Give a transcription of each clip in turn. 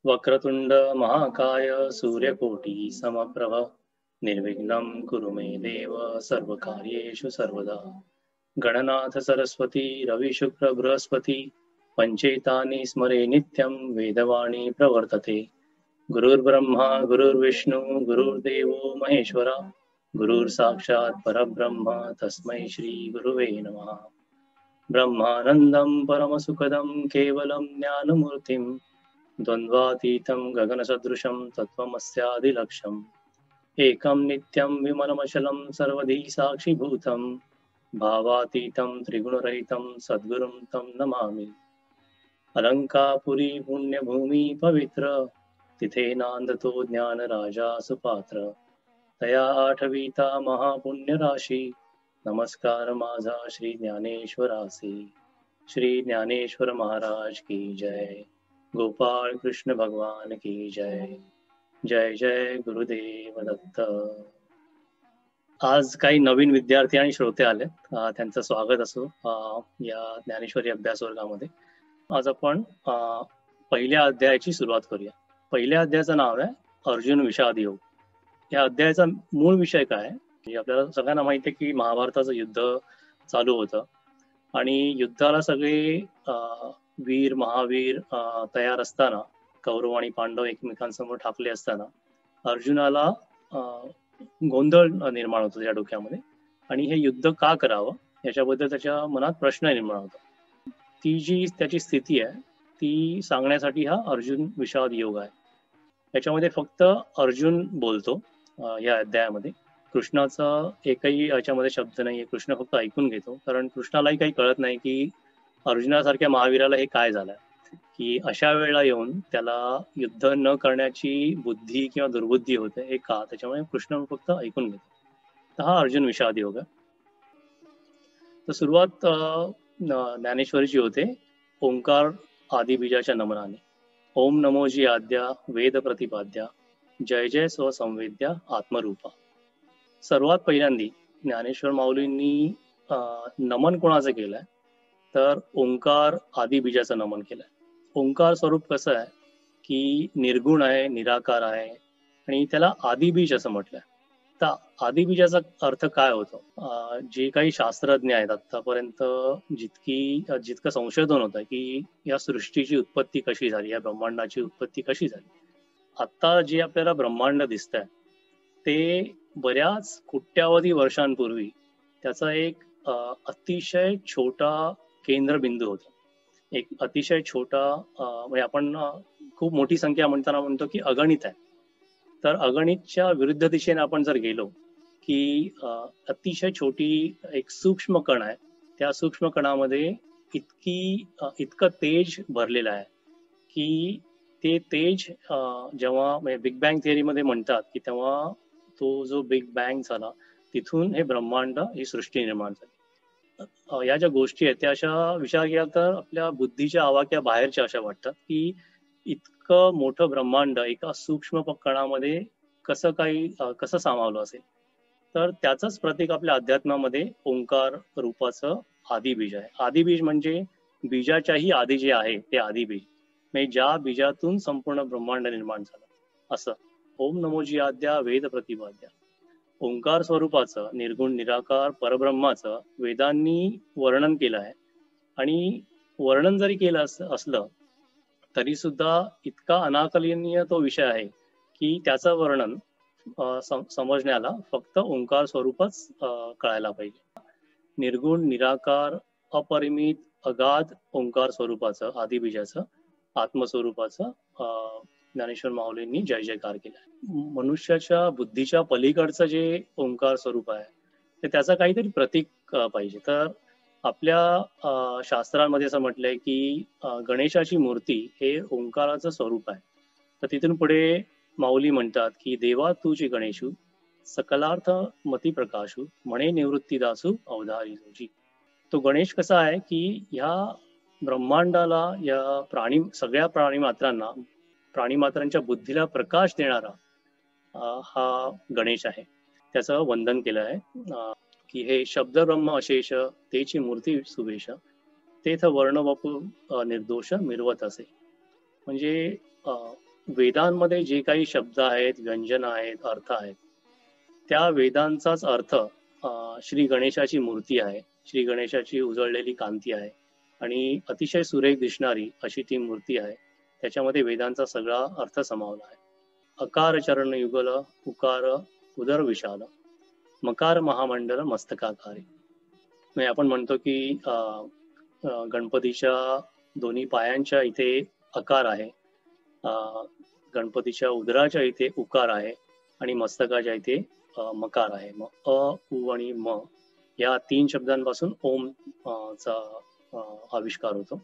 वक्रतुंड महाकाय सूर्यकोटी समप्रभ निर्विघ्नं कुरु मे देव सर्वकार्येषु सर्वदा। गणनाथ सरस्वती रवि शुक्र बृहस्पति पंचेतानि स्मरे नित्यं वेदवाणी प्रवर्तते। गुरुर्ब्रह्मा गुरुर्विष्णु गुरुर्देवो महेश्वरा गुरुर्साक्षात् परब्रह्म तस्मै श्री गुरुवे नमः। ब्रह्मानन्दं परमसुखदं केवलं ज्ञानमूर्तिं द्वन्द्वातीतं गगनसदृशं तत्त्वमस्यादिलक्ष्यम् एकं नित्यं विमलमचलं सर्वधी साक्षिभूतं भावातीतं त्रिगुणरहितं सद्गुरुं तं नमामि। अलंकापुरी पुण्यभूमी पवित्र तिथे नांदतो ज्ञानराजा सुपात्र तया आठवीता महापुण्यराशी नमस्कार माझा श्री ज्ञानेश्वरासी। श्री ज्ञानेश्वर महाराज की जय। गोपाल कृष्ण भगवान की जय। जय जय गुरुदेव दत्त। आज काही नवीन विद्यार्थी आणि श्रोते आले, त्यांचं स्वागत असो या ज्ञानेश्वरी अभ्यास वर्गामध्ये। आज आपण पहिल्या अध्यायाची सुरुवात करूया। पहिल्या अध्यायाचं नाव आहे अर्जुन विषाद योग। या अध्यायाचा मूळ विषय काय आहे, म्हणजे आपल्याला सगळ्यांना माहिती आहे की महाभारताचं युद्ध चालू होतं आणि युद्धाला सगळे वीर महावीर तयार असताना, कौरव आणि पांडव एकमेकांसमोर ठाकले असताना अर्जुनाला गोंधळ निर्माण होतो त्या डोक्यामध्ये आणि हे युद्ध का करावं याच्याबद्दल त्याच्या मनात प्रश्न निर्माण होतो। ती जी त्याची स्थिती आहे ती सांगण्यासाठी हा अर्जुन विषाद योग आहे। याच्यामध्ये फक्त अर्जुन बोलतो या अध्यायामध्ये, कृष्णाचा एकही याच्यामध्ये शब्द नाहीये। कृष्ण फक्त ऐकून घेतो, कारण कृष्णालाही काही कळत नाही की अर्जुनासारख्या महावीराला हे काय झालंय, की अशा वेळेला येऊन त्याला युद्ध न करण्याची बुद्धी किंवा दुर्बुद्धी होते हे का, त्याच्यामुळे कृष्ण फक्त ऐकून घेतो। तर हा अर्जुन विषाद योग आहे। तर सुरुवात ज्ञानेश्वरीची होते ओंकार आदिबीजाच्या नमनाने। ओम नमोजी आद्या वेद प्रतिपाद्या जय जय स्वसंवेद्या आत्मरूपा। सर्वात पहिल्यांदी ज्ञानेश्वर माऊलींनी नमन कोणाचं केलंय तर ओंकार आदिबीजाचं नमन केलंय। ओंकार स्वरूप कसं आहे की निर्गुण आहे, निराकार आहे आणि त्याला आदिबीज असं म्हटलंय। तर आदिबीजाचा अर्थ काय होतो, जे काही शास्त्रज्ञ आहेत आतापर्यंत जितकं संशोधन होतं की या सृष्टीची उत्पत्ती कशी झाली, या ब्रह्मांडाची उत्पत्ती कशी झाली, आता जे आपल्याला ब्रह्मांड दिसतंय ते बऱ्याच कोट्यावधी वर्षांपूर्वी त्याचा एक अतिशय छोटा केंद्रबिंदू होता। एक अतिशय छोटा म्हणजे आपण खूप मोठी संख्या म्हणताना म्हणतो की अगणित आहे, तर अगणितच्या विरुद्ध दिशेने आपण जर गेलो की अतिशय छोटी एक सूक्ष्म कण आहे, त्या सूक्ष्म कणामध्ये इतकं तेज भरलेलं आहे की ते तेज जेव्हा म्हणजे बिग बँग थिअरीमध्ये म्हणतात की तेव्हा तो जो बिग बँग झाला तिथून हे ब्रह्मांड ही सृष्टी निर्माण झाली। या ज्या गोष्टी आहेत त्या अशा विचार केला तर आपल्या बुद्धीच्या आवाक्या बाहेरच्या अशा वाटतात की इतकं मोठं ब्रह्मांड एका सूक्ष्म कणामध्ये कसं सामावलं असेल। तर त्याचंच प्रतीक आपल्या अध्यात्मामध्ये ओंकार रूपाचं आदिबीज आहे। आदिबीज म्हणजे बीजाच्याही आधी जे आहे ते आदिबीज, म्हणजे ज्या बीजातून संपूर्ण ब्रह्मांड निर्माण झालं असं। ओम नमोजी आद्या वेद प्रतिपाद्या ओंकार स्वरूपाचं निर्गुण निराकार परब्रह्माचं वेदांनी वर्णन केलं आहे। आणि वर्णन जरी केलं असलं तरी सुद्धा इतका अनाकलनीय तो विषय आहे की त्याचं वर्णन समजण्याला फक्त ओंकार स्वरूपच कळायला पाहिजे। निर्गुण निराकार अपरिमित अगाध ओंकार स्वरूपाचं आदिबीजाचं आत्मस्वरूपाचं ज्ञानेश्वर माऊलींनी जय जयकार केला। मनुष्याच्या बुद्धीच्या पलीकडचं जे ओंकार स्वरूप आहे ते त्याचं काहीतरी प्रतीक पाहिजे। तर आपल्या शास्त्रांमध्ये असं म्हटलंय की गणेशाची मूर्ती हे ओंकाराचं स्वरूप आहे। तर तिथून पुढे माऊली म्हणतात की देवा तुझी गणेशू सकलार्थ मती प्रकाशू म्हणे निवृत्ती दासू अवधारी तुझी। तो गणेश कसा आहे की ह्या ब्रह्मांडाला, या सगळ्या प्राणीमात्रांच्या बुद्धीला प्रकाश देणारा हा गणेश आहे। त्याचं वंदन केलं आहे की हे शब्द ब्रह्म अशेष तेची मूर्ती सुवेश तेथ वर्ण वपू निर्दोष मिरवत असे। म्हणजे वेदांमध्ये जे काही शब्द आहेत, व्यंजन आहेत, अर्थ आहेत, त्या वेदांचाच अर्थ श्री गणेशाची मूर्ती आहे. श्री गणेशाची उजळलेली कांती आहे आणि अतिशय सुरेख दिसणारी अशी ती मूर्ती आहे. त्याच्यामध्ये वेदांचा सगळा अर्थ समावला आहे. अकार चरण युगल, उकार उदर विशाल, मकार महामंडल मस्तकाकारी. म्हणजे आपण म्हणतो की गणपतीच्या दोन्ही पायांच्या इथे अकार आहे, गणपतीच्या उदराच्या इथे उकार आहे आणि मस्तकाच्या इथे मकार आहे. मग उ आणि म या 3 शब्दांपासून ओम चा आविष्कार होतो.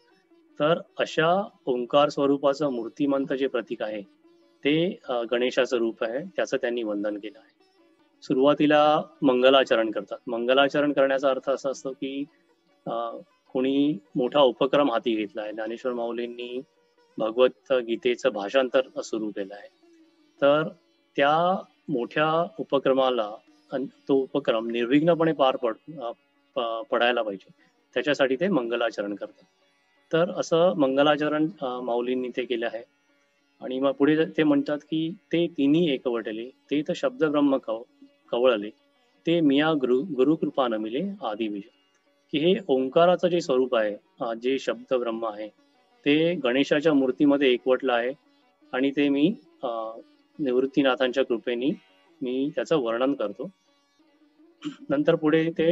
तर अशा ओंकार स्वरूपाचं मूर्तिमंत जे प्रतीक आहे ते गणेशाचं रूप आहे. त्याचं त्यांनी वंदन केलं आहे. सुरुवातीला मंगलाचरण करतात. मंगलाचरण करण्याचा अर्थ असा असतो की कोणी मोठा उपक्रम हाती घेतला आहे. ज्ञानेश्वर माऊलींनी भगवत गीतेचं भाषांतर सुरू केलं आहे. तर त्या मोठ्या उपक्रमाला तो उपक्रम निर्विघ्नपणे पार पडायला पाहिजे, त्याच्यासाठी ते मंगलाचरण करतात. तर असं मंगलाचरण माऊलींनी ते केलं आहे. आणि मग पुढे ते म्हणतात की ते तिन्ही एकवटले, ते तर शब्द ब्रह्म कवळले, ते मिया गुरुकृपा नमिले आदी विजय. की हे ओंकाराचं जे स्वरूप आहे, जे शब्द ब्रह्म आहे, ते गणेशाच्या मूर्तीमध्ये एकवटलं आहे आणि ते मी निवृत्तीनाथांच्या कृपेने मी त्याचं वर्णन करतो. नंतर पुढे ते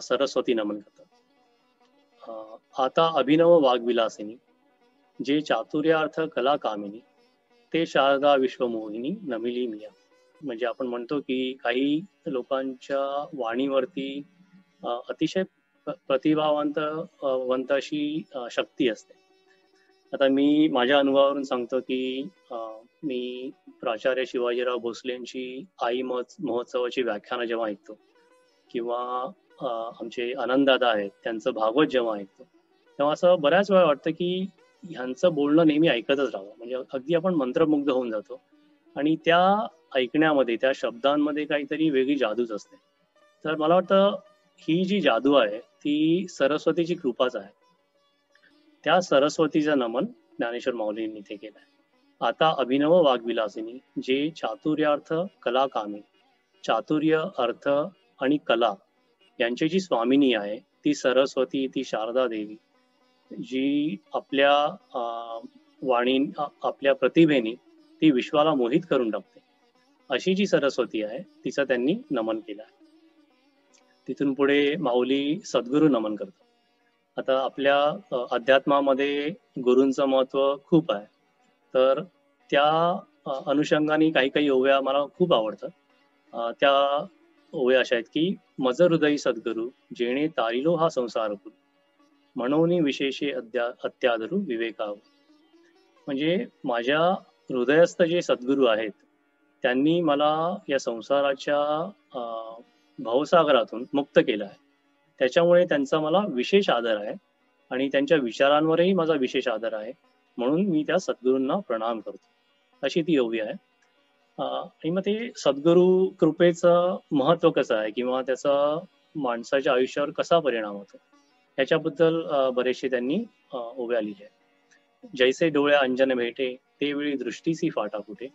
सरस्वती नमन करतात. आता अभिनव वाग्विलासिनी, जे चातुर्यार्थ कला कामिनी, ते शारदा विश्वमोहिनी नमिली मिया. म्हणजे आपण म्हणतो की काही लोकांच्या वाणीवरती अतिशय प्रतिभावंत अशी शक्ती असते. आता मी माझ्या अनुभवावरून सांगतो की मी प्राचार्य शिवाजीराव भोसलेंची आई महोत्सवाची व्याख्यानं जेव्हा ऐकतो किंवा आमचे आनंददादा आहेत त्यांचं भागवत जेव्हा ऐकतो, तेव्हा असं बऱ्याच वेळा वाटतं की ह्यांचं बोलणं नेहमी ऐकतच राहावं. म्हणजे अगदी आपण मंत्रमुग्ध होऊन जातो आणि त्या ऐकण्यामध्ये, त्या शब्दांमध्ये काहीतरी वेगळी जादूच असते. तर मला वाटतं ही जी जादू आहे ती सरस्वतीची कृपाच आहे. त्या सरस्वतीचं नमन ज्ञानेश्वर माऊलींनी ते केलं आहे. आता अभिनव वाग्विलासिनी, जे चातुर्यार्थ कला कामी, चातुर्य, अर्थ आणि कला यांची जी स्वामिनी आहे ती सरस्वती, ती शारदा देवी, जी आपल्या वाणी, आपल्या प्रतिभेने ती विश्वाला मोहित करून टाकते, अशी जी सरस्वती आहे तिचं त्यांनी नमन केलं आहे. तिथून पुढे माऊली सद्गुरू नमन करतात. आता आपल्या अध्यात्मामध्ये गुरूंचं महत्व खूप आहे. तर त्या अनुषंगाने काही काही ओव्या मला खूप आवडतात. त्या ओव्या अशा आहेत की मज हृदयी सद्गुरू, जेणे तारिलो हा संसार गुरु, म्हणून विशेषे अत्यादरू विवेकाव. म्हणजे माझ्या हृदयस्थ जे सद्गुरू आहेत त्यांनी मला या संसाराच्या भवसागरातून मुक्त केलं आहे. त्याच्यामुळे त्यांचा मला विशेष आदर आहे आणि त्यांच्या विचारांवरही माझा विशेष आदर आहे. म्हणून मी त्या सद्गुरूंना प्रणाम करतो. अशी ती ओवी आहे. आणि मग ते सद्गुरू कृपेचं महत्व कसं आहे किंवा त्याचा माणसाच्या आयुष्यावर कसा परिणाम होतो ह्याच्याबद्दल बरेचसे त्यांनी ओव्या लिहिल्या आहेत. जैसे डोळ्या अंजन भेटे, ते वेळी दृष्टीसी फाटा फुटे,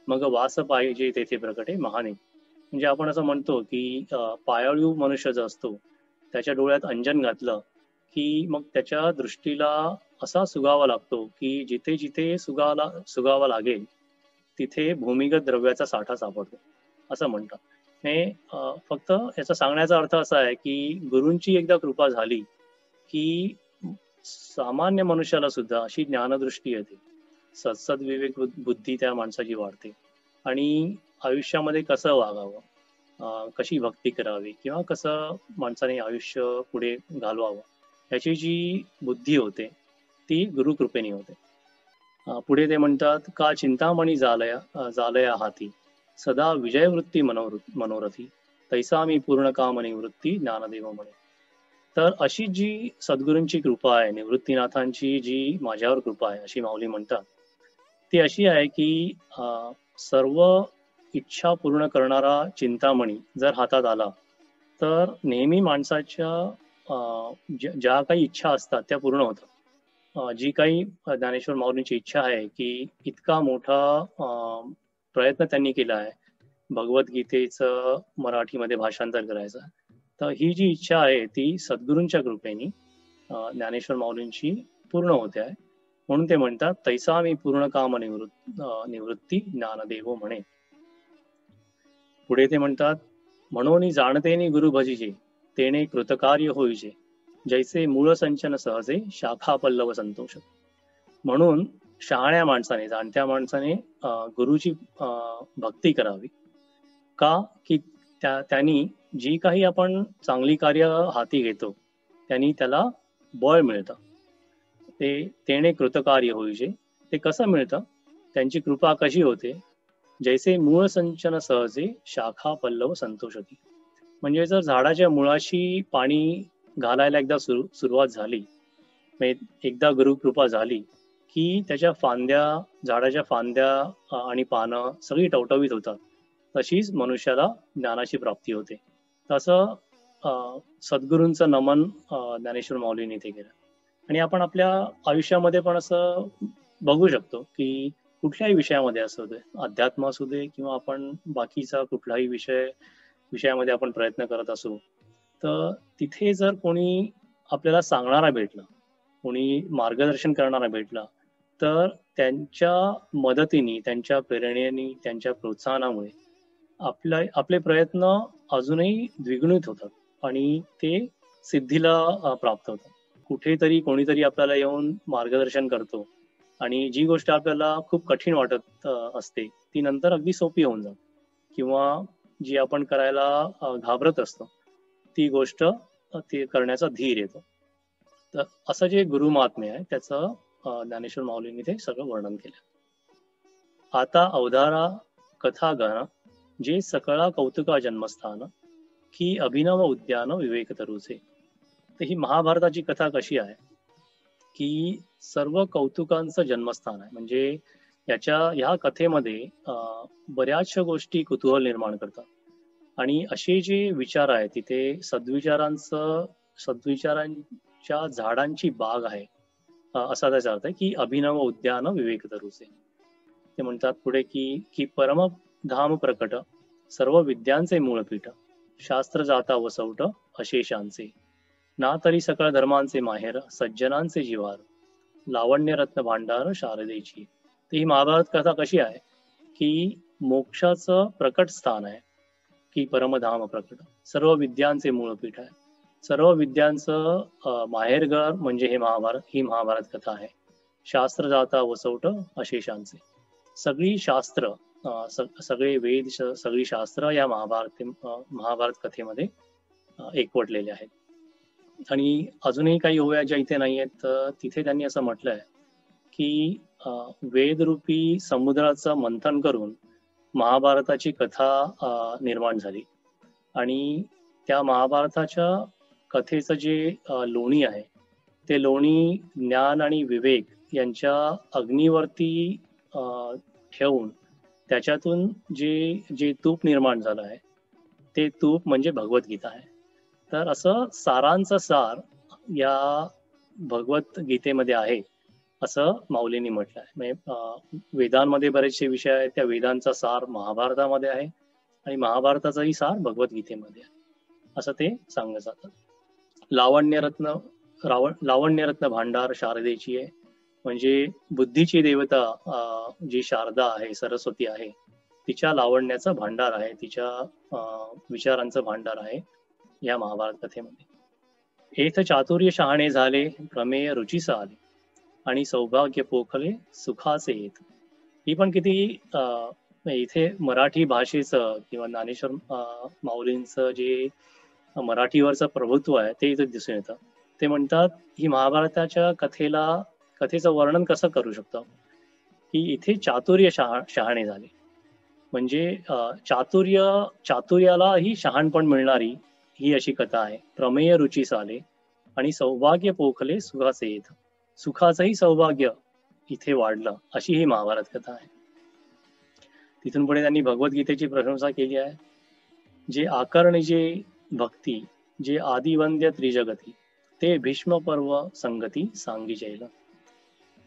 मग वास पाहिजे तेथे प्रकटे महाने. म्हणजे आपण असं म्हणतो की पायाळू मनुष्य जो असतो त्याच्या डोळ्यात अंजन घातलं की मग त्याच्या दृष्टीला असा सुगावा लागतो की जिथे जिथे सुगावा लागेल तिथे भूमिगत द्रव्याचा साठा सापडतो, असं म्हणतात. हे फक्त याचा सांगण्याचा अर्थ असा आहे की गुरूंची एकदा कृपा झाली की सामान्य मनुष्याला सुद्धा अशी ज्ञानदृष्टी येते, सद्विवेक बुद्धी त्या माणसाची वाढते आणि आयुष्यामध्ये कसं वागावं, कशी भक्ती करावी किंवा कसं माणसाने आयुष्य पुढे घालवावं याची जी बुद्धी होते ती गुरुकृपेने होते. पुढे ते म्हणतात का चिंतामणी जालया हाती, सदा विजयवृत्ती मनोरथी, तैसा मी पूर्ण काम निवृत्ती ज्ञानदेव म्हणे. तर अशी जी सद्गुरूंची कृपा आहे, निवृत्तीनाथांची जी माझ्यावर कृपा आहे अशी माऊली म्हणतात, ती अशी आहे की सर्व इच्छा पूर्ण करणारा चिंतामणी जर हातात आला तर नेहमी माणसाच्या ज्या काही इच्छा असतात त्या पूर्ण होतात. जी काही ज्ञानेश्वर माऊलींची इच्छा आहे की इतका मोठा प्रयत्न त्यांनी केला आहे भगवद्गीतेचं मराठीमध्ये भाषांतर करायचं. तर ही जी इच्छा आहे ती सद्गुरूंच्या कृपेने ज्ञानेश्वर माऊलींची पूर्ण होते आहे. म्हणून ते म्हणतात, तैसा मी पूर्ण काम निवृत्ती ज्ञानदेव म्हणे. पुढे ते म्हणतात, म्हणून जाणतेनी गुरु भजिजे तेने कृतकार्य होईजे, जैसे मूळ संचन सहजे शाखा पल्लव संतोष. म्हणून शहाण्या माणसाने, जाणत्या माणसाने गुरुची भक्ती करावी. का की त्यांनी जी काही आपण चांगली कार्य हाती घेतो त्यांनी त्याला बळ मिळतं. ते तेने कृतकार्य होईजे. ते कसं मिळतं? त्यांची कृपा कशी होते? जैसे मूळ संचन सहजे शाखा पल्लव संतोषती. म्हणजे जर झाडाच्या मुळाशी पाणी घालायला एकदा सुरुवात झाली, एकदा गुरु कृपा झाली की त्याच्या फांद्या, झाडाच्या फांद्या आणि पानं सगळी टवटवीत होतात. तशीच मनुष्याला ज्ञानाची प्राप्ती होते. तसं सद्गुरूंचं नमन ज्ञानेश्वर माऊलींनी ते केलं. आणि आपण आपल्या आयुष्यामध्ये पण असं बघू शकतो की कुठल्याही विषयामध्ये असू दे, अध्यात्म असू दे किंवा आपण बाकीचा कुठलाही विषयामध्ये आपण प्रयत्न करत असू, तर तिथे जर कोणी आपल्याला सांगणारा भेटला, कोणी मार्गदर्शन करणारा भेटला, तर त्यांच्या मदतीने, त्यांच्या प्रेरणेने, त्यांच्या प्रोत्साहनामुळे आपले प्रयत्न अजूनही द्विगुणित होतात आणि ते सिद्धीला प्राप्त होतात. कुठेतरी कोणीतरी आपल्याला येऊन मार्गदर्शन करतो आणि जी गोष्ट आपल्याला खूप कठीण वाटत असते ती नंतर अगदी सोपी होऊन जाते, किंवा जी आपण करायला घाबरत असतो ती गोष्ट ती करण्याचा धीर येतो. तर असं जे गुरुमात्म्य आहे त्याचं ज्ञानेश्वर माऊलींनी ते सगळं वर्णन केलं. आता अवधारा कथा गण जे सकळा कौतुका जन्मस्थान की अभिनव उद्यान विवेक तरुचे. तर ही महाभारताची कथा कशी आहे की सर्व कौतुकांचं जन्मस्थान आहे. म्हणजे ह्या कथेमध्ये बऱ्याचशा गोष्टी कुतूहल निर्माण करतात आणि असे जे विचार आहेत तिथे सद्विचारांच्या झाडांची बाग आहे, असा त्याचा अर्थ आहे की अभिनव उद्यान विवेक तरुचे. ते म्हणतात पुढे की परम धाम प्रकट सर्व विद्यांचे मूळपीठ शास्त्र जाता वसवट अशेषांचे ना तरी सकळ धर्मांचे माहेर सज्जनांचे जिवार लावण्य रत्न भांडार शारदेची. तर ही महाभारत कथा कशी आहे की मोक्षाचं प्रकट स्थान आहे, की परमधाम प्रकट सर्व विद्यांचे मूळपीठ आहे. सर्व विद्यांचं माहेरघर म्हणजे ही महाभारत कथा आहे. शास्त्र जाता वसवट अशेषांचे. सगळी शास्त्र, सगळे वेद, सगळी शास्त्र या महाभारत कथेमध्ये एकवटलेले आहेत. आणि अजूनही काही ओव्या ज्या इथे नाही आहेत, तर तिथे त्यांनी असं म्हटलंय की वेदरूपी समुद्राचं मंथन करून महाभारताची कथा निर्माण झाली आणि त्या महाभारताच्या कथेचं जे लोणी आहे ते लोणी ज्ञान आणि विवेक यांच्या अग्नीवरती ठेवून त्याच्यातून जे जे तूप निर्माण झालं आहे ते तूप म्हणजे भगवद्गीता आहे. तर असं सारांचा सार या भगवद्गीतेमध्ये आहे असं माऊलींनी म्हटलं आहे. म्हणजे वेदांमध्ये बरेचसे विषय आहेत, त्या वेदांचा सार महाभारतामध्ये आहे आणि महाभारताचाही सार भगवद्गीतेमध्ये आहे असं ते सांगलं जातं. लावण्यरत्न भांडार शारदेची आहे. म्हणजे बुद्धीची देवता जी शारदा आहे, सरस्वती आहे, तिच्या लावण्याचं भांडार आहे, तिच्या विचारांचं भांडार आहे या महाभारत कथेमध्ये. एथ चातुर्य शहाणे झाले प्रमेय रुचीस आले आणि सौभाग्य पोखले सुखाचे येत. ही पण किती इथे मराठी भाषेचं किंवा ज्ञानेश्वर माऊलींचं जे मराठीवरचं प्रभुत्व आहे ते इथे दिसून येतं. ते म्हणतात ही महाभारताच्या कथेचं वर्णन कसं करू शकतो की इथे चातुर्य शहाणे झाले. म्हणजे चातुर्याला ही शहाणपण मिळणारी ही अशी कथा आहे. प्रमेय रुचीस आले आणि सौभाग्य पोखले सुखाचे येत. सुखाचंही सौभाग्य इथे वाढलं अशी ही महाभारत कथा आहे. तिथून पुढे त्यांनी भगवद्गीतेची प्रशंसा केली आहे. जे आकर्णिजे भक्ती जे आदिवंद्य त्रिजगती ते भीष्म पर्व संगती सांगी जैल.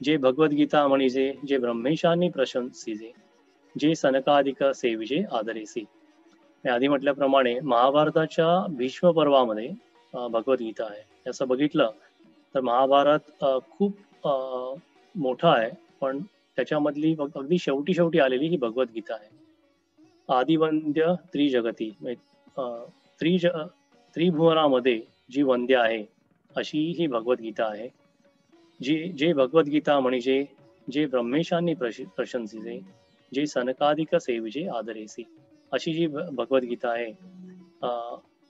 जे भगवद्गीता म्हणजे जे ब्रह्मेशांनी प्रशंसिजे, जे सनकादिक सेविजे आदरेसी. मी आधी म्हटल्याप्रमाणे महाभारताच्या भीष्म पर्वामध्ये भगवद्गीता आहे. असं बघितलं तर महाभारत खूप मोठं आहे, पण त्याच्यामधली अगदी शेवटी शेवटी आलेली ही भगवद्गीता आहे. आदिवंद्य त्रिजगती त्रिज त्रिभुवनामध्ये जी वंद्य आहे अशी ही भगवद्गीता आहे. जे भगवद्गीता म्हणजे जे ब्रह्मेशांनी प्रशंसिजे, जे सनकादिक सेविजे आदरेसी. अशी जी भगवद्गीता आहे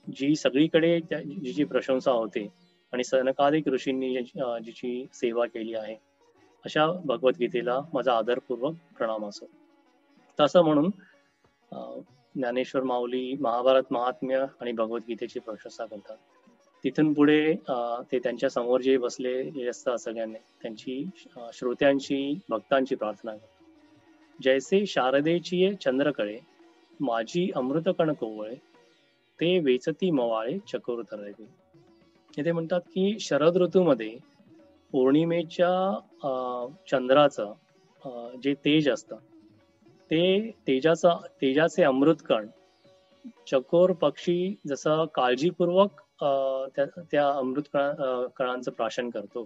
जी सगळीकडे जिची प्रशंसा होते आणि सनकादिक ऋषींनी जिची सेवा केली आहे, अशा भगवद्गीतेला माझा आदरपूर्वक प्रणाम असो. तसं म्हणून ज्ञानेश्वर माऊली महाभारत महात्म्य आणि भगवद्गीतेची प्रशंसा करतात. तिथून पुढे ते त्यांच्या समोर जे बसले असतात सगळ्यांनी त्यांची श्रोत्यांची भक्तांची प्रार्थना करतात. जैसे शारदेची चंद्रकळे माझी अमृत कण कोवळे, ते वेचती मवाळे चकोर तरळगे. इथे म्हणतात की शरद ऋतूमध्ये पौर्णिमेच्या चंद्राचं जे तेज असतं ते तेजाचे अमृतकण चकोर पक्षी जसं काळजीपूर्वक त्या अमृत कणांचं प्राशन करतो,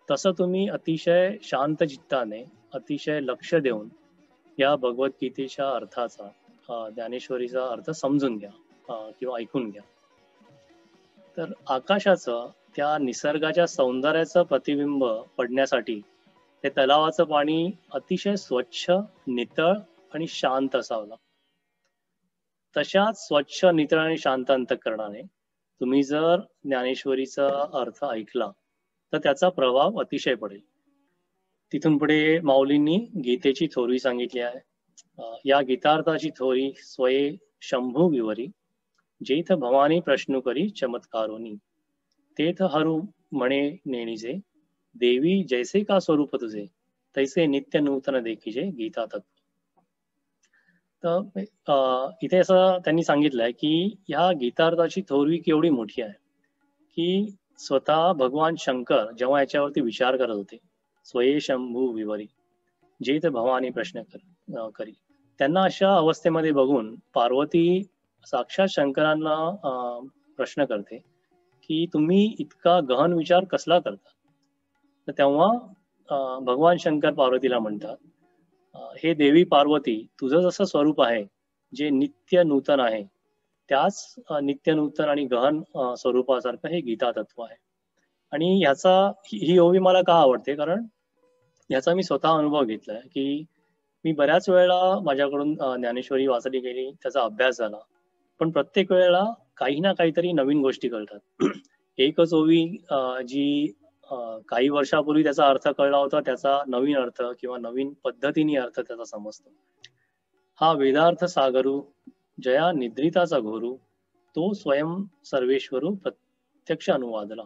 तसं तुम्ही अतिशय शांत चित्ताने अतिशय लक्ष देऊन या भगवद्गीतेच्या अर्थाचा ज्ञानेश्वरीचा अर्थ समजून घ्या किंवा ऐकून घ्या. तर आकाशाचं त्या निसर्गाच्या सौंदर्याचं प्रतिबिंब पडण्यासाठी ते तलावाचं पाणी अतिशय स्वच्छ, नितळ आणि शांत असावं लागतं. तशाच स्वच्छ, नितळ आणि शांत अंतःकरणाने तुम्ही जर ज्ञानेश्वरीचा अर्थ ऐकला तर त्याचा प्रभाव अतिशय पडेल. तिथून पुढे माऊलींनी गीतेची थोरवी सांगितली आहे. या गीतार्थाची थोरी स्वये शंभू विवरी, जेथ भवानी प्रश्न करी चमत्कारोनी, तेथ हरू म्हणे नेणीजे, देवी जैसे का स्वरूप तुझे, तैसे नित्य नूतन देखीजे गीता तत्व. तर इथे असं त्यांनी सांगितलंय की ह्या गीतार्थाची थोरवी केवढी मोठी आहे की स्वतः भगवान शंकर जेव्हा याच्यावरती विचार करत होते, स्वये शंभू विवरी जेथ भवानी प्रश्न करी, त्यांना अशा अवस्थेमध्ये बघून पार्वती साक्षात शंकरांना प्रश्न करते की तुम्ही इतका गहन विचार कसला करता. तर तेव्हा भगवान शंकर पार्वतीला म्हणतात, हे देवी पार्वती, तुझं जसं स्वरूप आहे जे नित्य नूतन आहे, त्याच नित्य नूतन आणि गहन स्वरूपासारखं हे गीता तत्व आहे. आणि ही ओवी मला का आवडते, कारण याचा मी स्वतः अनुभव घेतलाय की मी बऱ्याच वेळेला माझ्याकडून ज्ञानेश्वरी वाचली गेली, त्याचा अभ्यास झाला, पण प्रत्येक वेळेला काही ना काहीतरी नवीन गोष्टी कळतात. एकच ओवी जी काही वर्षापूर्वी त्याचा अर्थ कळला होता, त्याचा नवीन अर्थ किंवा नवीन पद्धतीने अर्थ त्याचा समजतो. हा वेदार्थ सागरू जया निद्रिताचा घोरू, तो स्वयं सर्वेश्वरू प्रत्यक्ष अनुवादला.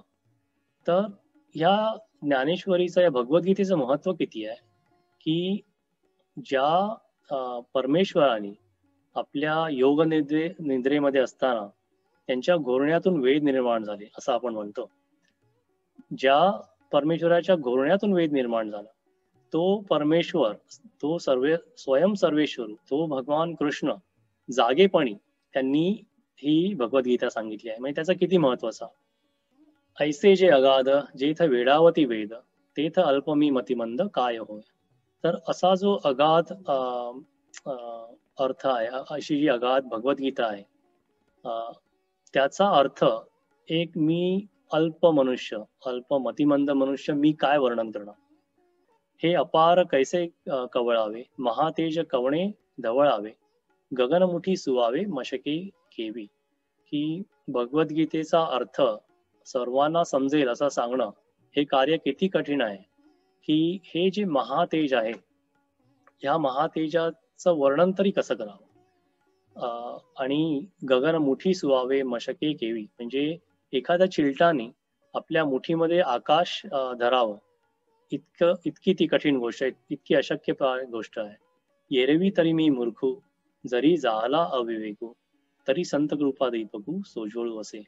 तर ह्या ज्ञानेश्वरीचं या भगवद्गीतेचं महत्व किती आहे की ज्या परमेश्वराने आपल्या योग निद्रेमध्ये असताना त्यांच्या घोरण्यातून वेद निर्माण झाले असं आपण म्हणतो. ज्या परमेश्वराच्या घोरण्यातून वेद निर्माण झाला तो परमेश्वर, तो स्वयं सर्वेश्वर, तो भगवान कृष्ण जागेपणी त्यांनी ही भगवद्गीता सांगितली आहे. म्हणजे त्याचा किती महत्वाचा. ऐसे जे अगाध जेथ वेडावती वेद, तेथ अल्पमी मतिमंद काय होय. तर असा जो अगाध अर्थ आहे, अशी जी अगाध भगवद्गीता आहे, त्याचा अर्थ एक मी अल्प मनुष्य, अल्प मतिमंद मनुष्य मी काय वर्णन करणार. हे अपार कैसे कवळावे, महातेज कवणे धवळावे, गगनमुठी सुवावे मशके केवी. की भगवद्गीतेचा अर्थ सर्वांना समजेल असं सांगणं हे कार्य किती कठीण आहे. की हे जे महातेज आहे, ह्या महातेजाचं वर्णन तरी कसं करावं. आणि गगन मुठी सुवावे मशके केवी, म्हणजे एखाद्या चिलटाने आपल्या मुठीमध्ये आकाश धरावं, इतकी ती कठीण गोष्ट आहे, इतकी अशक्य गोष्ट आहे. येरवी तरी मी मूर्खू, जरी जाहला अविवेकू, तरी संत कृपा देई बघू सोजवळू असे.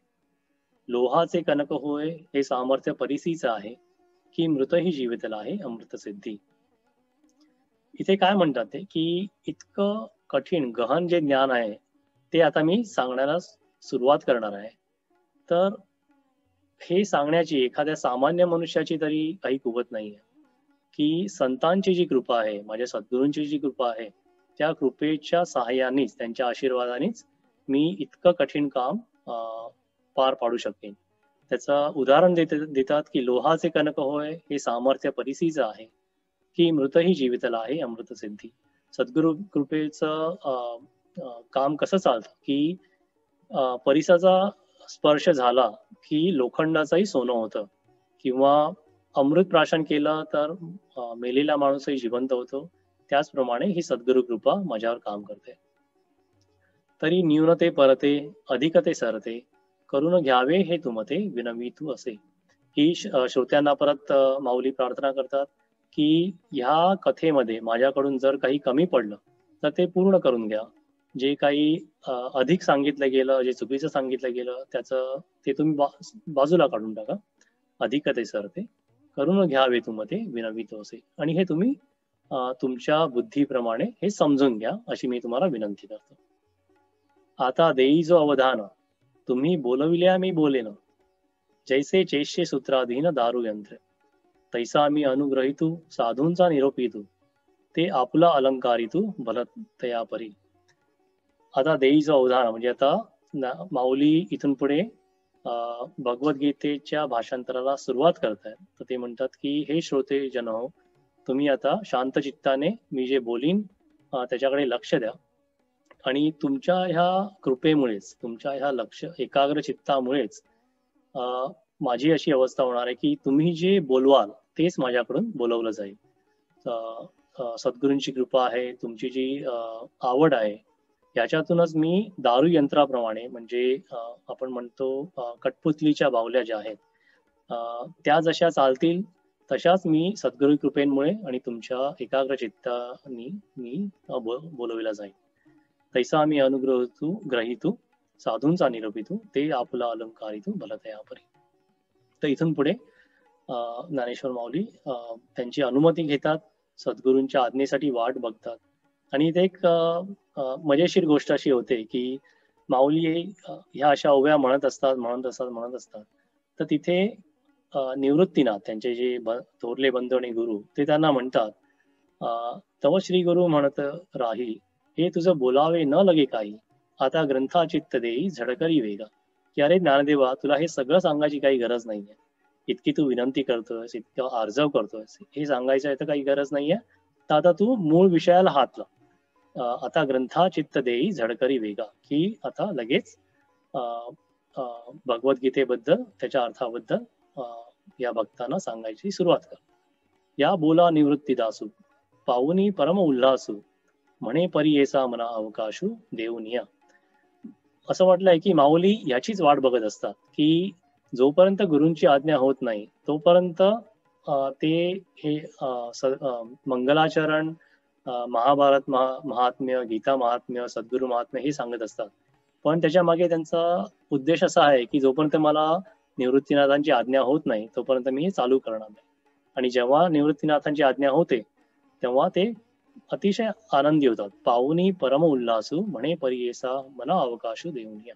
लोहाचे कनक होय हे सामर्थ्य परिसीच आहे, की मृतही जीवितला आहे अमृत सिद्धी. इथे काय म्हणतात ते की इतकं कठीण गहन जे ज्ञान आहे ते आता मी सांगण्याला सुरुवात करणार आहे. तर हे सांगण्याची एखाद्या सामान्य मनुष्याची तरी काही कुवत नाहीये. की संतांची जी कृपा आहे, माझ्या सद्गुरूंची जी कृपा आहे, त्या कृपेच्या सहाय्यानेच, त्यांच्या आशीर्वादानेच मी इतकं कठीण काम पार पाडू शकेन. त्याचं उदाहरण देतात की लोहाचे कणक होय हे सामर्थ्य परिसीचं आहे, की मृतही जीवितला आहे अमृत सिद्धी. सद्गुरु कृपेचं काम कसं चालतं की परिसाचा स्पर्श झाला की लोखंडाचंही सोनं होतं किंवा अमृत प्राशन केलं तर मेलेला माणूसही जिवंत होतो. त्याचप्रमाणे ही सद्गुरु कृपा माझ्यावर काम करते. तरी न्यूनते परते अधिकते सरते करून घ्यावे हे तुमते विनवितू असे. ही श्रोत्यांना परत माऊली प्रार्थना करतात की ह्या कथेमध्ये माझ्याकडून जर काही कमी पडलं तर ते पूर्ण करून घ्या. जे काही अधिक सांगितलं गेलं, जे चुकीचं सांगितलं गेलं त्याचं ते तुम्ही बाजूला काढून टाका. अधिकते सरते करून घ्यावे तुमते विनवितो असे. आणि हे तुम्ही तुमच्या बुद्धीप्रमाणे हे समजून घ्या अशी मी तुम्हाला विनंती करतो. आता देई जो अवधान तुम्ही बोलविल्या मी बोलेन, जैसे चैष्य सूत्राधीन दारू यंत्र, तैसा मी अनुग्रहितू साधूंचा निरोपितू, ते आपला अलंकारितू भलतया परी. आता देईचं अवधान म्हणजे आता माऊली इथून पुढे भगवद्गीतेच्या भाषांतराला सुरुवात करतायत. तर ते म्हणतात की हे श्रोते जन हो, तुम्ही आता शांत चित्ताने मी जे बोलीन त्याच्याकडे लक्ष द्या. आणि तुमच्या ह्या कृपेमुळेच, तुमच्या ह्या लक्ष एकाग्र चित्तामुळेच माझी अशी अवस्था होणार आहे की तुम्ही जे बोलवाल तेच माझ्याकडून बोलवलं जाईल. सद्गुरूंची कृपा आहे, तुमची जी आवड आहे, याच्यातूनच मी दारू यंत्राप्रमाणे म्हणजे आपण म्हणतो कठपुतलीच्या बाहुल्या ज्या आहेत त्या जशा चालतील तशाच मी सद्गुरू कृपेमुळे आणि तुमच्या एकाग्र चित्तानी मी बोलविला जाईल. तैसा मी अनुग्रहितू ग्रहितू साधूंचा निरोपितू, ते आपला अलंकारितू भलतया परी. तर इथून पुढे ज्ञानेश्वर माऊली त्यांची अनुमती घेतात, सद्गुरूंच्या आज्ञेसाठी वाट बघतात. आणि इथे एक मजेशीर गोष्ट अशी होते की माऊली ह्या अशा ओव्या म्हणत असतात. तर तिथे निवृत्तीनाथ त्यांचे जे थोरले बंधू आणि गुरु ते त्यांना म्हणतात तव श्री गुरु म्हणत राही, हे तुझं बोलावे न लगे काही, आता ग्रंथा चित्त देई झडकरी वेगा. की अरे ज्ञानदेवा, तुला हे सगळं सांगायची काही गरज नाहीये. इतकी तू विनंती करतोयस, इतकं आर्जव करतोयस, हे सांगायचं आहे तर काही गरज नाहीये. तर आता तू मूळ विषयाला हात लाव. आता ग्रंथा चित्त देई झडकरी वेगा, की आता लगेच भगवद्गीतेबद्दल त्याच्या अर्थाबद्दल या भक्तांना सांगायची सुरुवात कर. या बोला निवृत्ती दासू पाहुनी परम उल्हासू, म्हणे परी येसा मना अवकाशू देऊनिया. असं वाटलंय की माऊली याचीच वाट बघत असतात की जोपर्यंत गुरूंची आज्ञा होत नाही तोपर्यंत ते हे मंगलाचरण, महाभारत महात्म्य, गीता महात्म्य, सद्गुरु महात्म्य हे सांगत असतात. पण त्याच्या मागे त्यांचा उद्देश असा आहे की जोपर्यंत मला निवृत्तीनाथांची आज्ञा होत नाही तोपर्यंत मी हे चालू करणार नाही. आणि जेव्हा निवृत्तीनाथांची आज्ञा होते तेव्हा ते अतिशय आनंदी होतात. पाहुनी परम उल्हासू म्हणे परियेसा मना अवकाशू देऊनिया.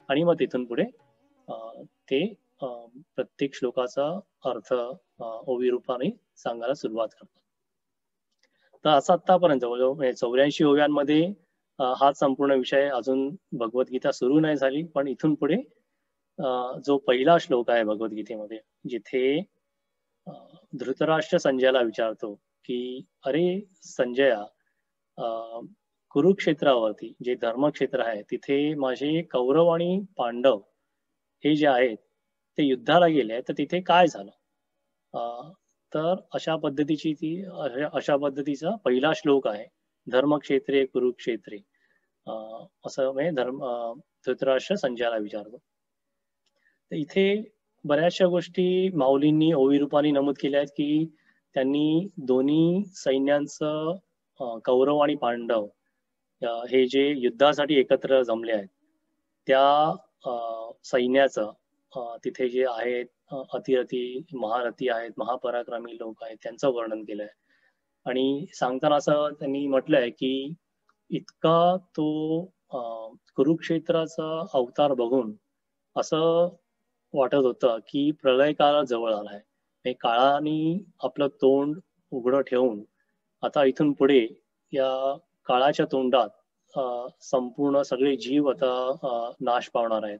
आणि मग तिथून पुढे ते प्रत्येक श्लोकाचा अर्थ ओवी रूपाने सांगायला सुरुवात करतात. तर असं आतापर्यंत जवळजवळ 84 ओव्यांमध्ये हाच संपूर्ण विषय. अजून भगवद्गीता सुरू नाही झाली, पण इथून पुढे जो पहिला श्लोक आहे भगवद्गीतेमध्ये जिथे धृतराष्ट्र संजयाला विचारतो की अरे संजया, कुरुक्षेत्रावरती जे धर्मक्षेत्र आहे तिथे माझे कौरव आणि पांडव हे जे आहेत ते युद्धाला गेले, तर तिथे काय झालं. तर अशा पद्धतीचा पहिला श्लोक आहे, धर्मक्षेत्रे कुरुक्षेत्रे. असं म्हणजे धृतराष्ट्र संजयाला विचारतो. तर इथे बऱ्याचशा गोष्टी माऊलींनी ओवी रूपाने नमूद केल्या आहेत की त्यांनी दोन्ही सैन्यांचं, कौरव आणि पांडव हे जे युद्धासाठी एकत्र जमले आहेत त्या सैन्याचं तिथे जे आहेत अतिरथी महारथी आहेत, महापराक्रमी लोक आहेत, त्यांचं वर्णन केलंय. आणि सांगताना असं त्यांनी म्हटलंय की इतका तो कुरुक्षेत्राचा अवतार बघून असं वाटत होतं की प्रलय काळ जवळ आलाय. हे काळाने आपलं तोंड उघडं ठेवून आता इथून पुढे या काळाच्या तोंडात संपूर्ण सगळे जीव आता नाश पावणार आहेत.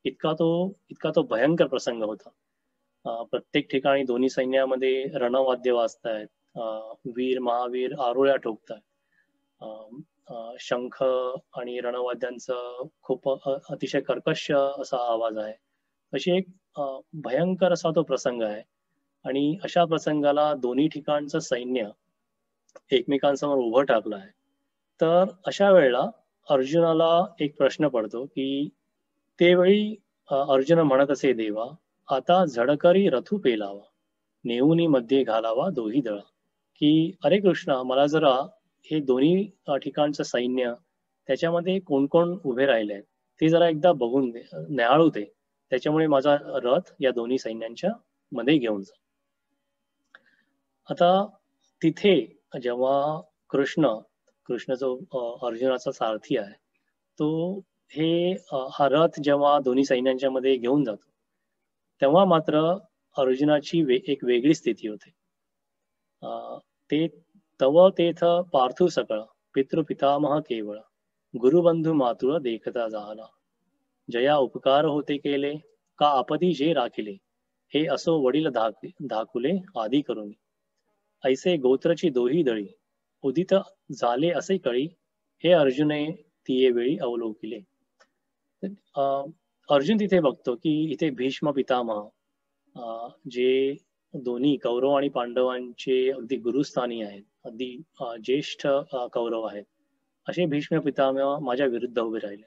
इतका तो भयंकर प्रसंग होता. प्रत्येक ठिकाणी दोन्ही सैन्यामध्ये रणवाद्य वाजतायत. वीर महावीर आरोळ्या ठोकतायत. शंख आणि रणवाद्यांचं खूप अतिशय कर्कश असा आवाज आहे. अशी एक भयंकर असा तो प्रसंग आहे. आणि अशा प्रसंगाला दोन्ही ठिकाणचं सैन्य एकमेकांसमोर उभं टाकलं आहे. तर अशा वेळेला अर्जुनाला एक प्रश्न पडतो की त्यावेळी अर्जुन म्हणत असे, देवा आता झडकरी रथू पेलावा, नेऊनी मध्ये घालावा दोही दळा. की अरे कृष्णा, मला जरा हे दोन्ही ठिकाणचं सैन्य त्याच्यामध्ये कोण कोण उभे राहिले आहेत ते जरा एकदा बघून दे, न्याहाळू दे. त्याच्यामुळे माझा रथ या दोन्ही सैन्यांच्या मध्ये घेऊन जा. आता तिथे जेव्हा कृष्ण जो अर्जुनाचा सारथी आहे, तो हा रथ जेव्हा दोन्ही सैन्यांच्या मध्ये घेऊन जातो, तेव्हा मात्र अर्जुनाची एक वेगळी स्थिती होते. ते तव तेथ पार्थू सकळ, पितृपितामह केवळ, गुरुबंधू मातुळ देखता झाला. जया उपकार होते केले, का आपदी जे राखिले, हे असो वडील धाकुले आदी करून. ऐसे गोत्रची दोही दळी, उदित झाले असे कळी, हे अर्जुने तिये वेळी अवलोकिले. अर्जुन तिथे बघतो की इथे भीष्म पितामह जे दोन्ही कौरव आणि पांडवांचे अगदी गुरुस्थानी आहेत, अगदी ज्येष्ठ कौरव आहेत, असे भीष्म पितामह माझ्या विरुद्ध उभे राहिले.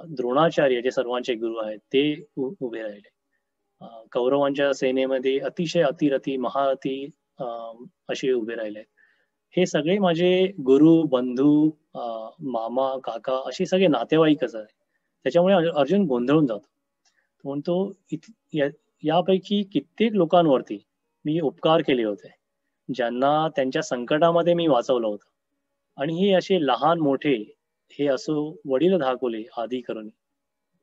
द्रोणाचार्य जे सर्वांचे गुरु आहेत ते उभे राहिले. कौरवांच्या सेनेमध्ये अतिशय अतिरथी महारथी असे उभे राहिले. हे सगळे माझे गुरु बंधू मामा काका असे सगळे नातेवाईकच आहे. त्याच्यामुळे अर्जुन गोंधळून जातो. म्हणतो यापैकी कित्येक लोकांवरती मी उपकार केले होते, ज्यांना त्यांच्या संकटामध्ये मी वाचवलं होतं, आणि हे असे लहान मोठे, हे असो वडील धाकुले आदी करून,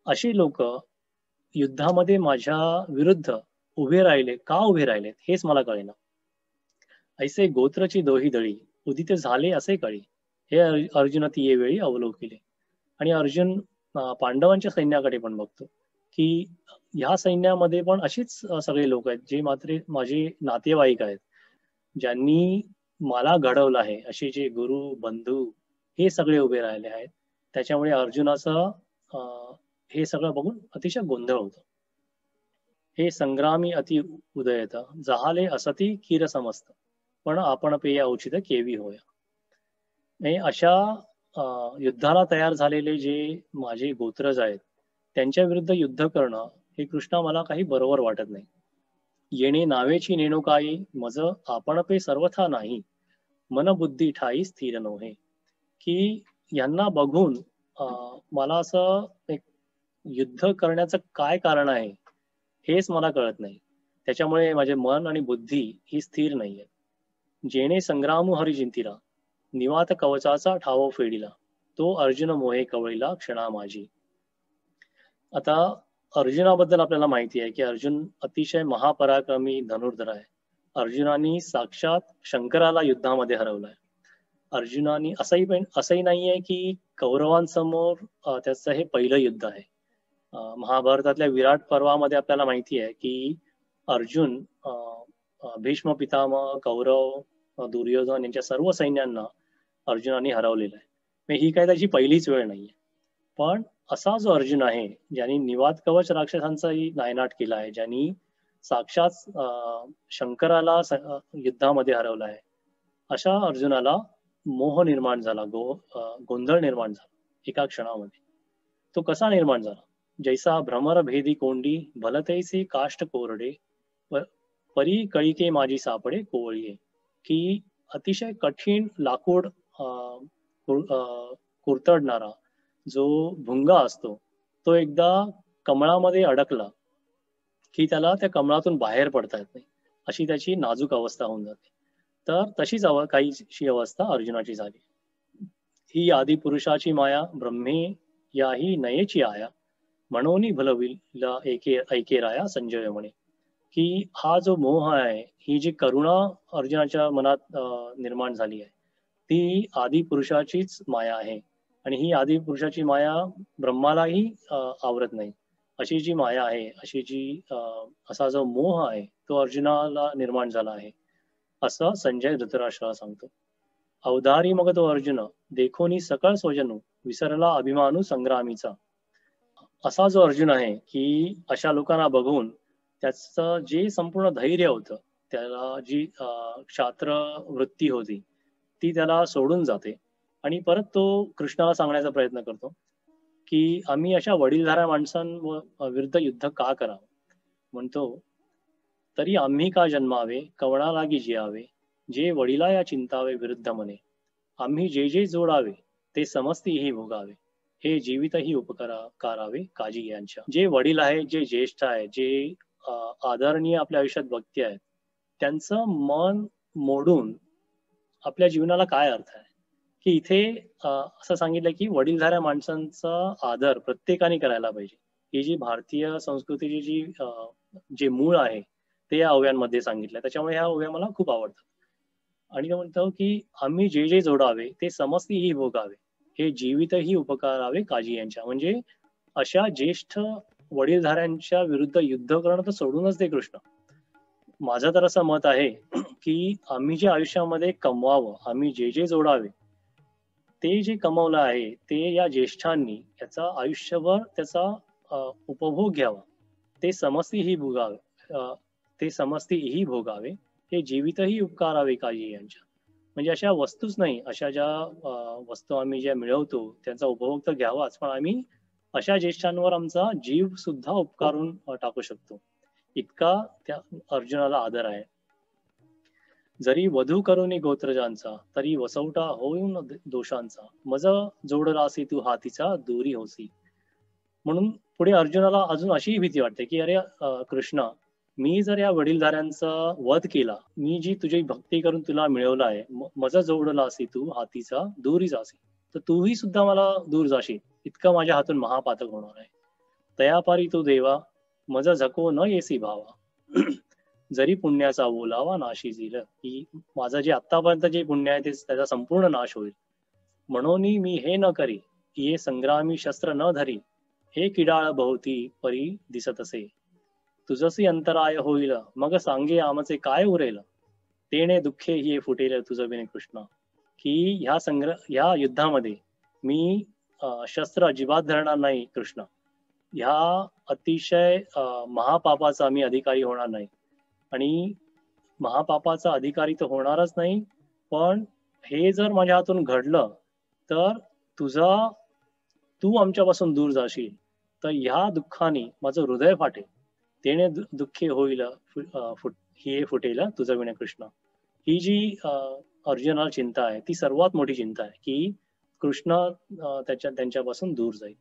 अशी लोक युद्धामध्ये माझ्या विरुद्ध उभे राहिले. का उभे राहिलेत हेच मला कळेना. ऐसे गोत्रची दोही दळी, उदित झाले असे कळी, हे अर्जुन ती वेळी अवलोकिले. आणि अर्जुन पांडवांच्या सैन्याकडे पण बघतो की ह्या सैन्यामध्ये पण अशीच सगळे लोक आहेत जे मात्र माझे नातेवाईक आहेत, ज्यांनी मला घडवलं आहे, असे जे गुरु बंधू हे सगळे उभे राहिले आहेत. त्याच्यामुळे अर्जुनाचं हे सगळं बघून अतिशय गोंधळ होतो. हे संग्रामी अति उदयत, जहाले असती खीर समस्त, पण आपण पेय औचित केवी होया. अशा युद्धाला तयार झालेले जे माझे गोत्रज आहेत, त्यांच्या विरुद्ध युद्ध करणं हे कृष्णा मला काही बरोबर वाटत नाही. येणे नावेची नेणू काही, मज आपण पे सर्वथा नाही, मन बुद्धी ठाई स्थिर नव्हे. की यांना बघून मला असं एक युद्ध करण्याचं काय कारण आहे हेच मला कळत नाही. त्याच्यामुळे माझे मन आणि बुद्धी ही स्थिर नाहीये. जेणे संग्रामू हरिजिंतीला, निवात कवचाचा ठाव फेडिला, तो अर्जुन मोहे कवळीला क्षणा माझी. आता अर्जुनाबद्दल आपल्याला माहिती आहे की अर्जुन अतिशय महापराक्रमी धनुर्धर आहे. अर्जुनाने साक्षात शंकराला युद्धामध्ये हरवलाय. अर्जुनाने असंही नाहीये की कौरवांसमोर त्याचं हे पहिलं युद्ध आहे. महाभारतातल्या विराट पर्वामध्ये आपल्याला माहिती आहे की अर्जुन भीष्म पितामह, कौरव, दुर्योधन यांच्या सर्व सैन्यांना अर्जुनाने हरवलेलं आहे. ही काय त्याची पहिलीच वेळ नाहीये. पण असा जो अर्जुन आहे, ज्यांनी निवात कवच राक्षसांचाही नायनाट केला आहे, ज्यांनी साक्षात शंकराला युद्धामध्ये हरवला आहे, अशा अर्जुनाला मोह निर्माण झाला, गोंधळ निर्माण झाला एका क्षणामध्ये. तो कसा निर्माण झाला? जैसा भ्रमर भेदी कोंडी, भलतैसे काष्ट कोरडे, परी कळिके माझी सापडे कोवळीये. की अतिशय कठीण लाकूड कुरतडणारा जो भुंगा असतो, तो एकदा कमळामध्ये अडकला की त्याला त्या कमळातून बाहेर पडता येत नाही, अशी त्याची नाजूक अवस्था होऊन जाते. तर तशीच काहीशी अवस्था अर्जुनाची झाली. ही आदी पुरुषाची माया ब्रह्मे याही नयेची आया, म्हणून भलविला ऐके राया संजय म्हणे. की हा जो मोह आहे, ही जी करुणा अर्जुनाच्या मनात निर्माण झाली आहे, ती आदी पुरुषाचीच माया आहे. आणि ही आदी पुरुषाची माया ब्रह्मालाही आवरत नाही. अशी जी माया आहे, अशी जी असा जो मोह आहे, तो अर्जुनाला निर्माण झाला आहे, असं संजय धृतराष्ट्राला सांगतो. अवधारी मग तो अर्जुन देखोनी सकळ स्वजनू, विसरला अभिमानू संग्रामीचा. असा जो अर्जुन आहे, की अशा लोकांना बघून त्याचं जे संपूर्ण धैर्य होतं, त्याला जी क्षात्र वृत्ती होती, ती त्याला सोडून जाते. आणि परत तो कृष्णाला सांगण्याचा प्रयत्न करतो, की आम्ही अशा वडीलधाऱ्या माणसांविरुद्ध युद्ध का करावं. म्हणतो, तरी आम्ही का जन्मावे कवणा लागी जियावे, जे वडिला या चिंतावे विरुद्ध मने. आम्ही जे जे जोडावे ते समस्तीही भोगावे, हे जीवितही करावे काजी यांच्या. जे वडील आहे, जे ज्येष्ठ आहे, जे आदरणीय आपल्या आयुष्यात व्यक्ती आहेत, त्यांचं मन मोडून आपल्या जीवनाला काय अर्थ आहे. की इथे असं सांगितलं की वडीलधाऱ्या माणसांचा आदर प्रत्येकाने करायला पाहिजे. ही जी भारतीय संस्कृतीची जी जे मूळ आहे, ते या ओव्यांमध्ये सांगितलं. त्याच्यामुळे ह्या ओव्या मला खूप आवडतात. आणि तो म्हणतो की आम्ही जे जे जोडावे ते समस्तीही भोगावे, हे जीवितही उपकारावे काजी यांच्या. म्हणजे अशा ज्येष्ठ वडीलधाऱ्यांच्या विरुद्ध युद्ध करणं तर सोडूनच दे कृष्ण. माझं तर असं मत आहे की आम्ही जे आयुष्यामध्ये कमवावं, आम्ही जे जे जोडावे, ते जे कमवलं आहे ते या ज्येष्ठांनी याचा आयुष्यभर त्याचा उपभोग घ्यावा. ते समस्तीही भोगावे, ते समस्तीही भोगावे, हे जीवितही उपकारावे काजी यांच्या. म्हणजे अशा वस्तूच नाही, अशा ज्या वस्तू आम्ही ज्या मिळवतो त्यांचा उपभोग तर घ्यावाच, पण आम्ही अशा ज्येष्ठांवर आमचा जीव सुद्धा उपकारून टाकू शकतो, इतका त्या अर्जुनाला आदर आहे. जरी वधू करुणी गोत्रजांचा, तरी वसवटा होऊन दोषांचा, मज जोडलासी तू हातीचा दूरी होसी. म्हणून पुढे अर्जुनाला अजून अशी भीती वाटते की अरे कृष्णा, मी जर या वडीलधाऱ्यांचा वध केला, मी जी तुझी भक्ती करून तुला मिळवलं आहे, मज जोडलासी तू हातीचा दूरी जासी, तर तूही सुद्धा मला दूर जाशील, इतकं माझ्या हातून महापातक होणार आहे. तयापारी तू देवा, मज झको न येसी भावा. जरी पुण्याचा ओलावा नाशी झील, की माझं जे आतापर्यंत जे पुण्य आहे ते त्याचा संपूर्ण नाश होईल. म्हणून मी हे न करी, ये संग्रामी शस्त्र न धरी, हे किडाळ भोवती परी दिसत असे. तुझसी अंतराय होईल, मग सांगे आमचे काय उरेल, तेने दुःखे हे फुटेल तुझं बिने कृष्ण. की ह्या युद्धामध्ये मी शस्त्र अजिबात धरणार नाही कृष्ण. ह्या अतिशय महापापाचा मी अधिकारी होणार नाही. आणि महापापाचा अधिकारी तर होणारच नाही, पण हे जर माझ्या हातून घडलं तर तू आमच्यापासून दूर जाशील, तर ह्या दुःखाने माझं हृदय फाटेल, तेने दुःखे होईल हे फुटेल तुझं विणे कृष्ण. ही जी अर्जुनाला चिंता आहे, ती सर्वात मोठी चिंता आहे की कृष्ण त्यांच्यापासून दूर जाईल.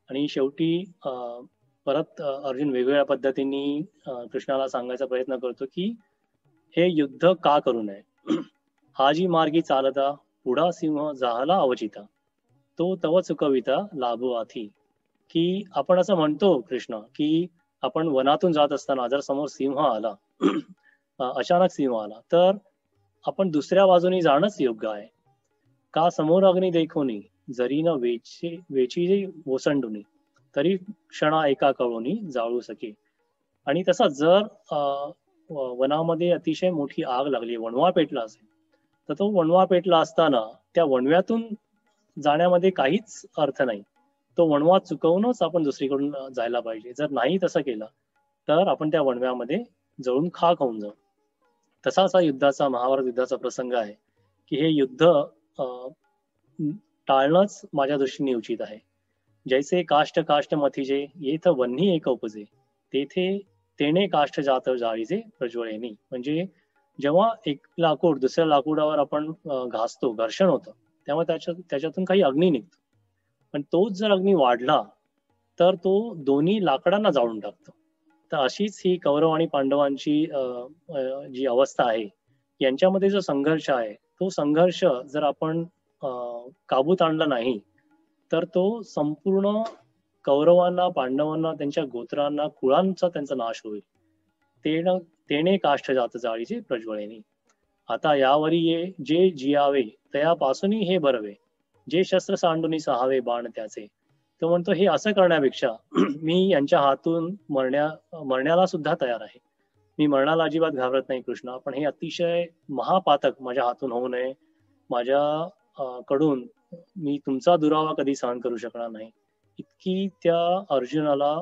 आणि शेवटी परत अर्जुन वेगवेगळ्या पद्धतीने कृष्णाला सांगायचा प्रयत्न करतो की हे युद्ध का करू नये. हा जी मार्गी चालता पुढा सिंह जाहला अवचिता, तो तव चुकविता लाभो आथी. की आपण असं म्हणतो कृष्ण की आपण वनातून जात असताना जर समोर सिंह आला, अचानक सिंह आला, तर आपण दुसऱ्या बाजूने जाणंच योग्य आहे. का समोर अग्नी देखोनी, जरी न वेची ओसंडुनी, तरी क्षणा एका कळोनी जाळू सके. आणि तसा जर वनामध्ये अतिशय मोठी आग लागली, वणवा पेटला असेल, तर तो वणवा पेटला असताना त्या वणव्यातून जाण्यामध्ये काहीच अर्थ नाही. तो वणवा चुकवूनच आपण दुसरीकडून जायला पाहिजे. जर नाही तसं केलं तर आपण त्या वणव्यामध्ये जळून खाक होऊन जाऊ. तसाच हा युद्धाचा, महाभारत युद्धाचा प्रसंग आहे की हे युद्ध टाळणंच माझ्या दृष्टीने उचित आहे. जैसे काष्ट काष्ट मथिजे, येथ वन्ही एक उपजे, तेथे तेने काष्ट जात जाळीचे प्रज्वळेनी. म्हणजे जेव्हा एक लाकूड दुसऱ्या लाकूडावर आपण घासतो, घर्षण होतं, तेव्हा त्याच्यातून काही अग्नी निघतो. पण तोच जर अग्नी वाढला तर तो दोन्ही लाकडांना जाळून टाकतो. तर अशीच ही कौरव आणि पांडवांची जी अवस्था आहे, यांच्यामध्ये जो संघर्ष आहे, तो संघर्ष जर आपण अ, काबूत आणला नाही, तर तो संपूर्ण कौरवांना, पांडवांना, त्यांच्या गोत्रांना, कुळांचा त्यांचा नाश होईल. तेण तेणे काष्ठ जात जाळीचे प्रज्वलिनी. आता यावरी ये जे जियावे तयापासूनही हे बरवे. जे शस्त्र सांडूनी सहावे बाण त्याचे. तो म्हणतो हे असं करण्यापेक्षा मी यांच्या हातून मरण्याला सुद्धा तयार आहे. मी मरणाला अजिबात घाबरत नाही कृष्णा, पण हे अतिशय महापातक माझ्या हातून होऊ नये. माझ्या कडून मी तुमचा दुरावा कधी सहन करू शकणार नाही. इतकी त्या अर्जुनाला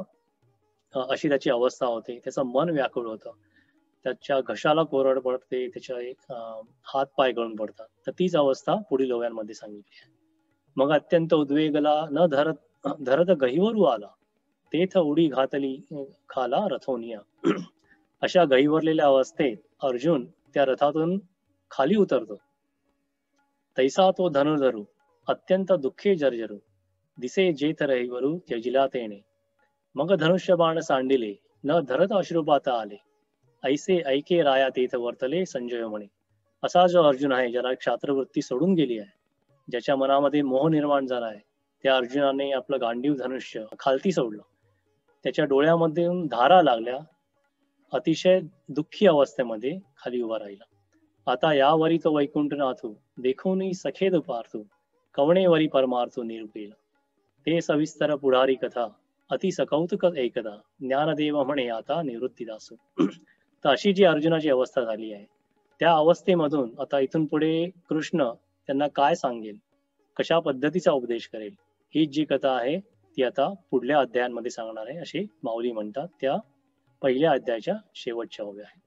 अशी त्याची अवस्था होते. त्याचं मन व्याकुळ होतं. त्याच्या घशाला कोरड पडते, त्याच्या हात पाय गळून पडतात. तर तीच अवस्था पुढील ओव्यांमध्ये सांगितली आहे. मग अत्यंत उद्वेगला न धरत धरत गहिवरू आला. तेथ उडी घातली खाला रथोनिया. अशा गहिवरलेल्या अवस्थेत अर्जुन त्या रथातून खाली उतरतो. तैसा तो धनुर्धरू अत्यंत दुःखे जर्जरू. दिसे जेथ रहिवरू त्यजिला तेने. मग धनुष्य बाण सांडिले न धरत अश्रुपात आले. ऐसे ऐके राया तेथ वर्तले संजय म्हणे. असा जो अर्जुन आहे, ज्याला क्षात्रवृत्ती सोडून गेली आहे, ज्याच्या मनामध्ये मोह निर्माण झाला आहे, त्या अर्जुनाने आपलं गांडीव धनुष्य खालती सोडलं. त्याच्या डोळ्यामध्ये धारा लागल्या. अतिशय दुःखी अवस्थेमध्ये खाली उभा राहिला. आता यावरी तो वैकुंठ नाथू देखून सखेद पार्थू. कवणेवरी परमार्थू निरुपेला. ते सविस्तर पुढारी कथा अति सकौतुक एकदा. ज्ञानदेव म्हणे आता निवृत्तीदासू. तर अशी जी अर्जुनाची अवस्था झाली आहे, त्या अवस्थेमधून आता इथून पुढे कृष्ण त्यांना काय सांगेल, कशा पद्धतीचा उपदेश करेल, ही जी कथा आहे ती आता पुढल्या अध्यायांमध्ये सांगणार आहे, असे माऊली म्हणतात. त्या पहिल्या अध्यायाच्या शेवटच्या ओव्या आहेत.